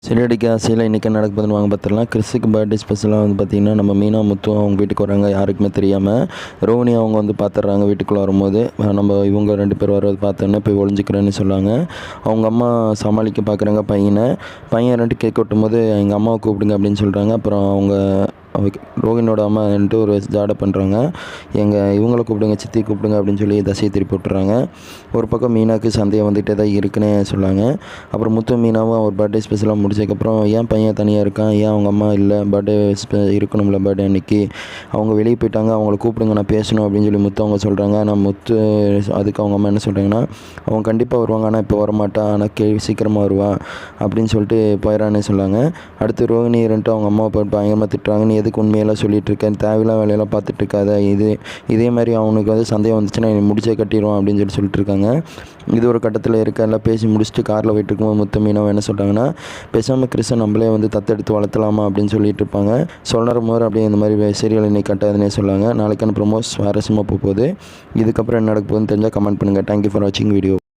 சிறகடிக்க ஆசையில் இன்றைக்கி நடக்க போதுன்னு வாங்க பார்த்துடலாம். கிறிஸுக்கு பர்த்டே ஸ்பெஷலாக வந்து பார்த்திங்கன்னா நம்ம மீனா முத்து அவங்க வீட்டுக்கு வராங்க. யாருக்குமே தெரியாமல் ரோஹினி அவங்க வந்து பார்த்துட்றாங்க. வீட்டுக்குள்ளே வரும்போது நம்ம இவங்க 2 பேர் வர்றது பார்த்தோன்னே போய் ஒளிஞ்சிக்கிறேன்னு சொல்லாங்க. அவங்க அம்மா சமாளிக்க பார்க்குறாங்க பையன் 2 கேக் வெட்டும்போது எங்கள் அம்மாவை கூப்பிடுங்க அப்படின்னு சொல்கிறாங்க. அப்புறம் அவங்க ரோஹினோட அம்மா வந்துட்டு ஒரு ஜாடை பண்ணுறாங்க. இவங்கள கூப்பிடுங்க, சித்தி கூப்பிடுங்க அப்படின்னு சொல்லி தசையை திருப்பி விட்டுறாங்க. ஒரு பக்கம் மீனாவுக்கு சந்தேகம் வந்துகிட்டே தான் இருக்குன்னே சொன்னாங்க. அப்புறம் முத்து மீனாவும் ஒரு பர்த்டே ஸ்பெஷலாக முடிச்சதுக்கப்புறம் ஏன் பையன் தனியாக இருக்கான், ஏன் அவங்க அம்மா இல்லை, பர்த்டே இருக்கணும்ல பர்த்டே அன்றைக்கி, அவங்க வெளியே போயிட்டாங்க, அவங்கள கூப்பிடுங்க நான் பேசணும் அப்படின்னு சொல்லி முத்து அவங்க சொல்கிறாங்க. ஆனால் முத்து அதுக்கு அவங்க அம்மா என்ன சொல்கிறாங்கன்னா, அவங்க கண்டிப்பாக வருவாங்க, ஆனால் இப்போ வரமாட்டான், ஆனால் சீக்கிரமாக வருவான் அப்படின்னு சொல்லிட்டு போயிடறான்னு சொன்னாங்க. அடுத்து ரோஹினி அவங்க அம்மாவை போட்டு பயங்கரமாக திட்டுறாங்க. நீ எதுக்கு உண்மையெல்லாம் சொல்லிகிட்டு இருக்கேன், தேவையில்லாம் வேலையெல்லாம் பார்த்துட்டு இருக்காத, இதே மாதிரி அவனுக்கு வந்து சந்தேகம் வந்துச்சுன்னா முடிச்சே கட்டிடுவான் அப்படின்னு சொல்லிட்டு இருக்காங்க. இது ஒரு கட்டத்தில் எல்லாம் பேசி முடிச்சுட்டு காரில் போயிட்டு இருக்கும்போது முத்து மீனாவை என்ன சொல்கிறாங்கன்னா, பேசாமல் கிறிஸை நம்மளே வந்து தத்தெடுத்து வளர்த்தலாமா அப்படின்னு சொல்லிட்டு இருப்பாங்க. சொல்கிற போது அப்படியே இந்த மாதிரி சீரியல் இன்னைக்கு கட்டாதுன்னே சொல்லாங்க. நாளைக்கான ப்ரோமோ சுவாரஸ்யமாக போகுது. இதுக்கப்புறம் என்ன நடக்க போகுதுன்னு தெரிஞ்சால் கமெண்ட் பண்ணுங்கள். தேங்க்யூ ஃபார் வாட்சிங் வீடியோ.